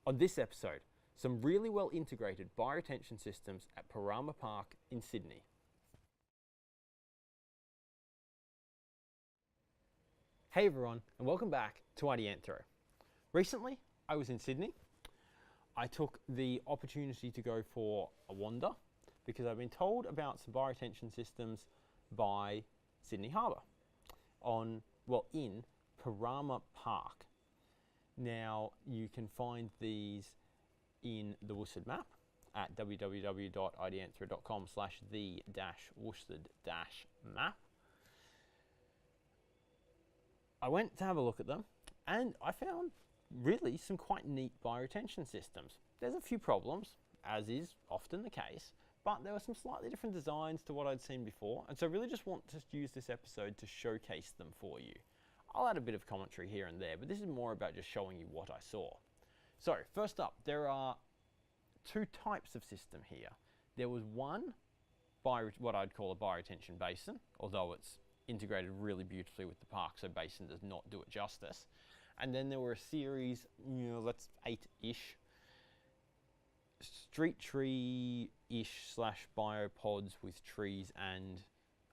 On this episode, some really well integrated bioretention systems at Parama Park in Sydney. Hey everyone, and welcome back to Ideanthro. Recently, I was in Sydney. I took the opportunity to go for a wander because I've been told about some bioretention systems by Sydney Harbour in Parama Park. Now, you can find these in the Worsted map at www.ideanthro.com/the-worsted-map. I went to have a look at them and I found really some quite neat bioretention systems. There's a few problems, as is often the case, but there were some slightly different designs to what I'd seen before, and so I really just want to use this episode to showcase them for you. I'll add a bit of commentary here and there, but this is more about just showing you what I saw. So first up, there are two types of system here. There was one, what I'd call a bioretention basin, although it's integrated really beautifully with the park, so basin does not do it justice. And then there were a series, that's 8-ish, street tree-ish / biopods with trees and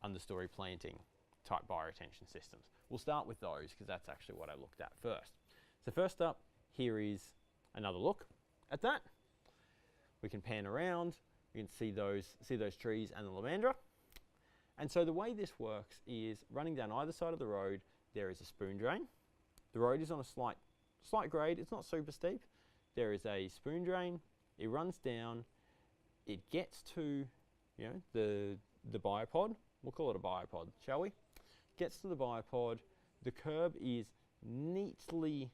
understory planting type bioretention systems. We'll start with those because that's actually what I looked at first. So first up, here is another look at that. We can pan around, you can see those trees and the lamandra. And so the way this works is running down either side of the road, there is a spoon drain. The road is on a slight grade, it's not super steep. There is a spoon drain, it runs down, it gets to the biopod, we'll call it a biopod, shall we? Gets to the biopod, the curb is neatly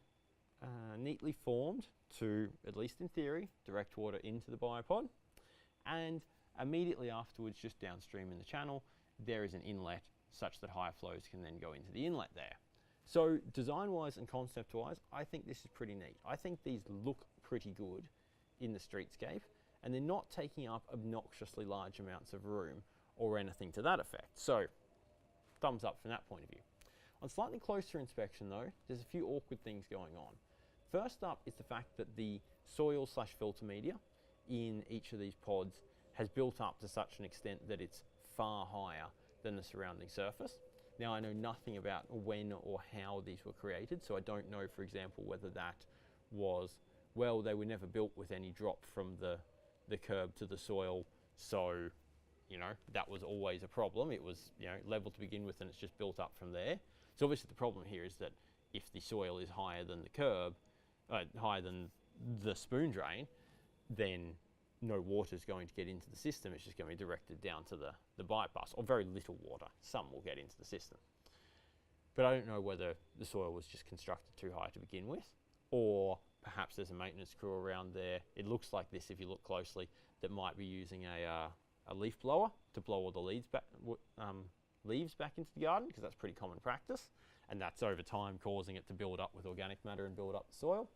formed to, at least in theory, direct water into the biopod, and immediately afterwards, just downstream in the channel, there is an inlet such that higher flows can then go into the inlet there. So design-wise and concept-wise, I think this is pretty neat. I think these look pretty good in the streetscape, and they're not taking up obnoxiously large amounts of room or anything to that effect. So thumbs up from that point of view. On slightly closer inspection though, there's a few awkward things going on. First up is the fact that the soil / filter media in each of these pods has built up to such an extent that it's far higher than the surrounding surface. Now, I know nothing about when or how these were created, so I don't know, for example, whether that was, well, they were never built with any drop from the curb to the soil, so that was always a problem. It was level to begin with and it's just built up from there. So obviously the problem here is that if the soil is higher than the curb, higher than the spoon drain, then no water is going to get into the system. It's just going to be directed down to the bypass, or very little water. Some will get into the system. But I don't know whether the soil was just constructed too high to begin with, or perhaps there's a maintenance crew around there. It looks like this, if you look closely, that might be using a leaf blower to blow all the leaves back into the garden, because that's pretty common practice, and that's over time causing it to build up with organic matter and build up the soil.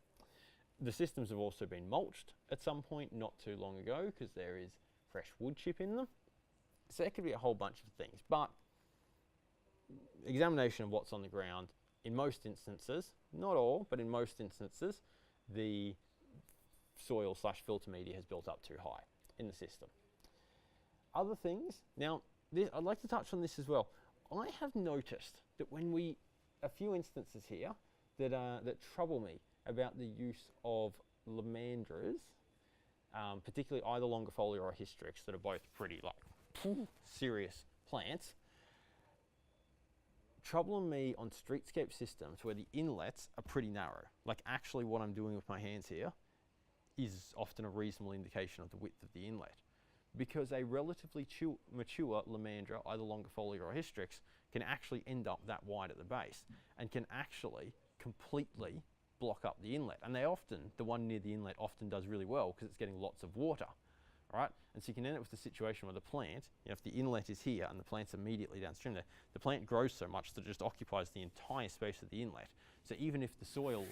The systems have also been mulched at some point not too long ago because there is fresh wood chip in them. So there could be a whole bunch of things, but examination of what's on the ground, in most instances, not all, but in most instances, the soil / filter media has built up too high in the system. Other things, now I'd like to touch on this as well. I have noticed that a few instances here that trouble me about the use of lamandras, particularly either longifolia or hystrix, that are both pretty serious plants, troubling me on streetscape systems where the inlets are pretty narrow. Like actually what I'm doing with my hands here is often a reasonable indication of the width of the inlet, because a relatively mature lamandra, either longifolia or hystrix, can actually end up that wide at the base and can actually completely block up the inlet. And the one near the inlet often does really well because it's getting lots of water, right? And so you can end up with a situation where the plant, if the inlet is here and the plant's immediately downstream there, the plant grows so much that it just occupies the entire space of the inlet. So even if the soil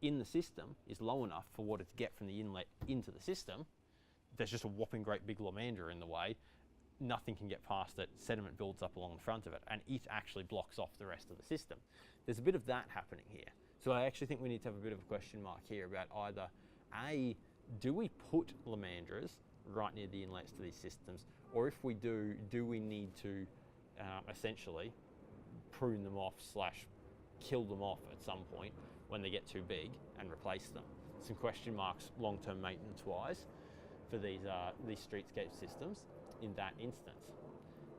in the system is low enough for water to get from the inlet into the system, there's just a whopping great big lamandra in the way. Nothing can get past it, sediment builds up along the front of it, and it actually blocks off the rest of the system. There's a bit of that happening here. So I actually think we need to have a bit of a question mark here about either do we put lamandras right near the inlets to these systems, or if we do we need to essentially prune them off / kill them off at some point when they get too big and replace them? Some question marks long-term maintenance-wise for these streetscape systems in that instance.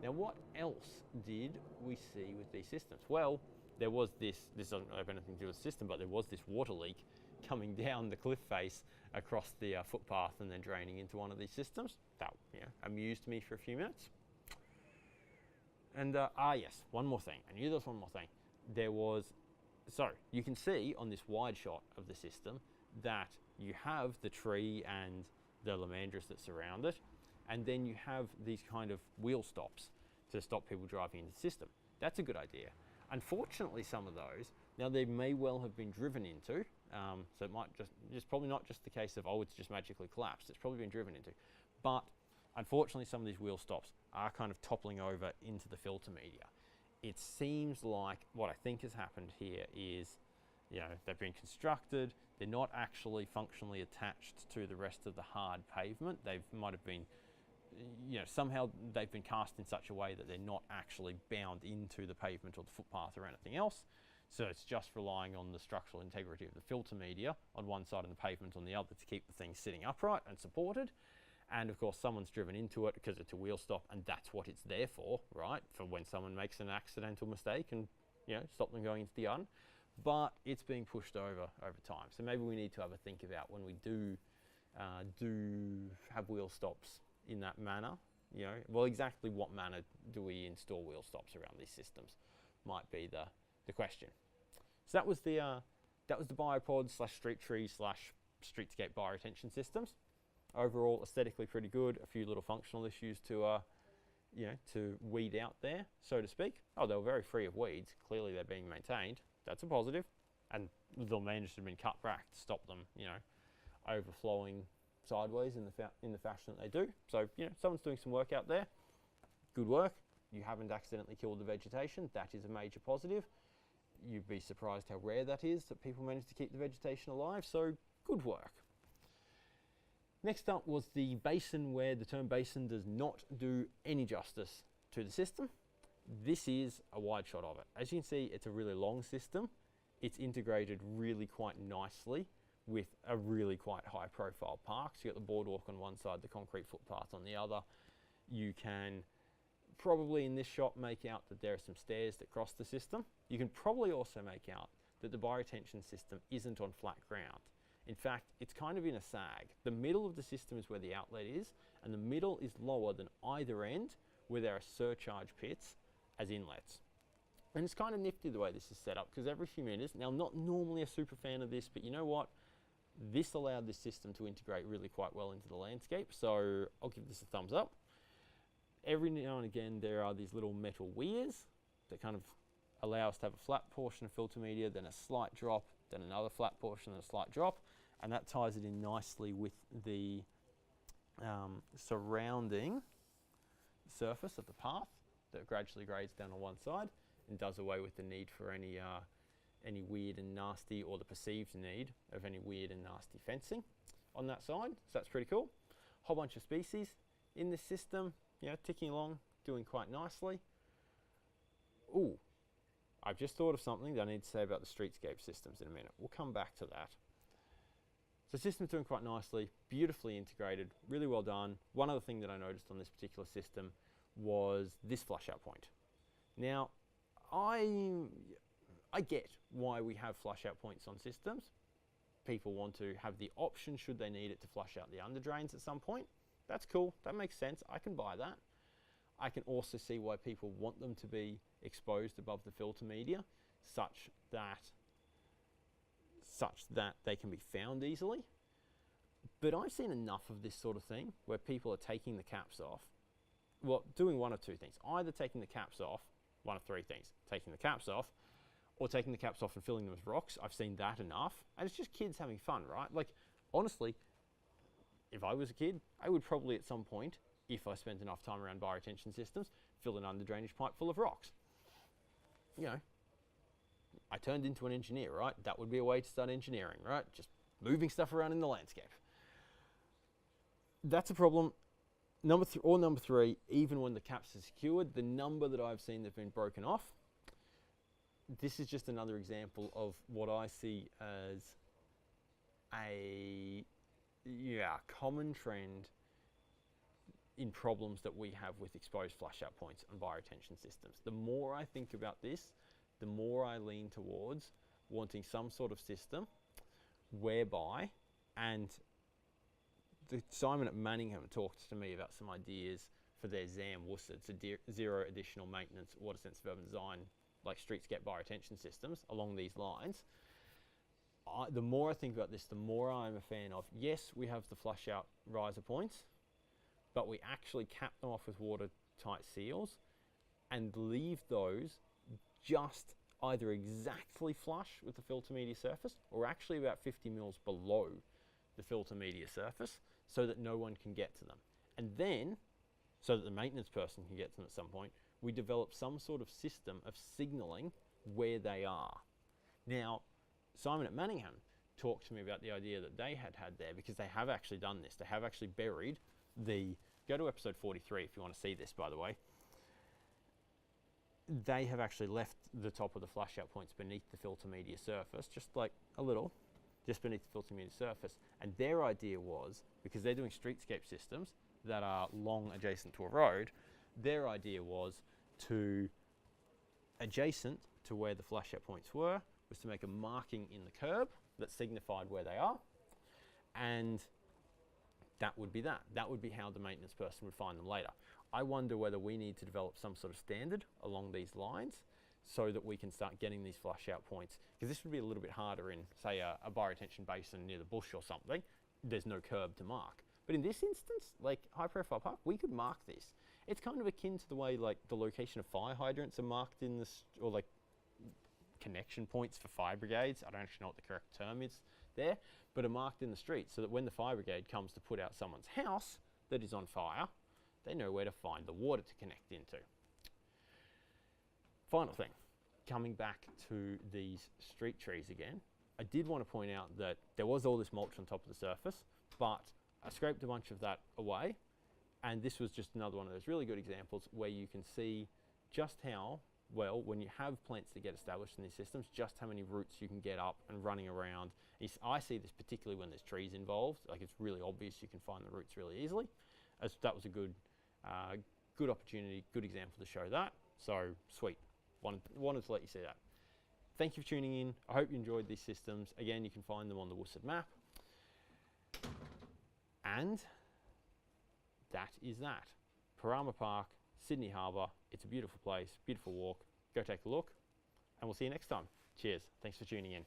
Now, what else did we see with these systems? Well, there was this doesn't have anything to do with the system, but there was this water leak coming down the cliff face across the footpath and then draining into one of these systems. That amused me for a few minutes. And yes, one more thing. I knew there was one more thing. So you can see on this wide shot of the system that you have the tree and the lamandras that surround it, and then you have these kind of wheel stops to stop people driving into the system. That's a good idea. Unfortunately, some of those, now they may well have been driven into, so it might it's probably not just the case of, oh, it's just magically collapsed. It's probably been driven into. But unfortunately, some of these wheel stops are kind of toppling over into the filter media. It seems like what I think has happened here is, they've been constructed, they're not actually functionally attached to the rest of the hard pavement. They might have been, somehow they've been cast in such a way that they're not actually bound into the pavement or the footpath or anything else. So it's just relying on the structural integrity of the filter media on one side and the pavement on the other to keep the thing sitting upright and supported. And of course, someone's driven into it because it's a wheel stop, and that's what it's there for, right? For when someone makes an accidental mistake and, stop them going into the garden. But it's being pushed over time. So maybe we need to have a think about when we do have wheel stops in that manner. Well, exactly what manner do we install wheel stops around these systems might be the question. So that was the biopod / street tree / streetscape bioretention systems. Overall, aesthetically pretty good. A few little functional issues to weed out there, so to speak. Oh, they were very free of weeds. Clearly, they're being maintained. That's a positive. And the lamandras have been cut back to stop them, overflowing sideways in the fashion that they do. So, someone's doing some work out there. Good work. You haven't accidentally killed the vegetation. That is a major positive. You'd be surprised how rare that is, that people manage to keep the vegetation alive. So, good work. Next up was the basin, where the term basin does not do any justice to the system. This is a wide shot of it. As you can see, it's a really long system. It's integrated really quite nicely with a really quite high profile park. So you got the boardwalk on one side, the concrete footpath on the other. You can probably in this shot make out that there are some stairs that cross the system. You can probably also make out that the bioretention system isn't on flat ground. In fact, it's kind of in a sag. The middle of the system is where the outlet is, and the middle is lower than either end, where there are surcharge pits as inlets. And it's kind of nifty the way this is set up, because every few meters, now I'm not normally a super fan of this, but you know what? This allowed this system to integrate really quite well into the landscape, so I'll give this a thumbs up. Every now and again, there are these little metal weirs that kind of allow us to have a flat portion of filter media, then a slight drop, then another flat portion and a slight drop, and that ties it in nicely with the surrounding surface of the path that gradually grades down on one side and does away with the need for any weird and nasty, or the perceived need of any weird and nasty fencing on that side. So that's pretty cool. Whole bunch of species in this system, ticking along, doing quite nicely. Ooh, I've just thought of something that I need to say about the streetscape systems in a minute. We'll come back to that. So the system's doing quite nicely, beautifully integrated, really well done. One other thing that I noticed on this particular system was this flush out point. Now, I get why we have flush out points on systems. People want to have the option, should they need it, to flush out the under drains at some point. That's cool, that makes sense, I can buy that. I can also see why people want them to be exposed above the filter media, such that they can be found easily. But I've seen enough of this sort of thing where people are taking the caps off, well, doing one of two things. Either taking the caps off, one of three things, taking the caps off, or taking the caps off and filling them with rocks. I've seen that enough, and it's just kids having fun, right? Like, honestly, if I was a kid, I would probably at some point, if I spent enough time around bioretention systems, fill an under drainage pipe full of rocks. I turned into an engineer, right? That would be a way to start engineering, right? Just moving stuff around in the landscape. That's a problem. Number three, even when the caps are secured, the number that I've seen that's been broken off, this is just another example of what I see as a common trend in problems that we have with exposed flush out points and bioretention systems. The more I think about this, the more I lean towards wanting some sort of system whereby, and Simon at Manningham talked to me about some ideas for their ZAM WUSA, it's a zero additional maintenance water sensitive urban design, like streetscape bioretention systems along these lines. The more I think about this, the more I'm a fan of, yes, we have the flush out riser points, but we actually cap them off with watertight seals and leave those just either exactly flush with the filter media surface or actually about 50 mils below the filter media surface so that no one can get to them. And then, so that the maintenance person can get to them at some point, we develop some sort of system of signaling where they are. Now, Simon at Manningham talked to me about the idea that they had there, because they have actually done this. They have actually buried go to episode 43 if you want to see this, by the way. They have actually left the top of the flush out points beneath the filter media surface, just like a little, just beneath the filter media surface. And their idea was, because they're doing streetscape systems that are long adjacent to a road, their idea was to, adjacent to where the flush out points were, was to make a marking in the curb that signified where they are, and that would be that. That would be how the maintenance person would find them later. I wonder whether we need to develop some sort of standard along these lines so that we can start getting these flush out points, because this would be a little bit harder in, say, a bioretention basin near the bush or something. There's no curb to mark. But in this instance, like high profile park, we could mark this. It's kind of akin to the way like the location of fire hydrants are marked in this, or like connection points for fire brigades. I don't actually know what the correct term is there, but are marked in the street so that when the fire brigade comes to put out someone's house that is on fire, they know where to find the water to connect into. Final thing, coming back to these street trees again, I did want to point out that there was all this mulch on top of the surface, but I scraped a bunch of that away, and this was just another one of those really good examples where you can see just how well, when you have plants that get established in these systems, just how many roots you can get up and running around. I see this particularly when there's trees involved. Like, it's really obvious you can find the roots really easily. As that was a good opportunity, good example to show that. So sweet, wanted to let you see that. Thank you for tuning in. I hope you enjoyed these systems. Again, you can find them on the WUSA map. And that is that. Parama Park, Sydney Harbour. It's a beautiful place, beautiful walk. Go take a look, and we'll see you next time. Cheers. Thanks for tuning in.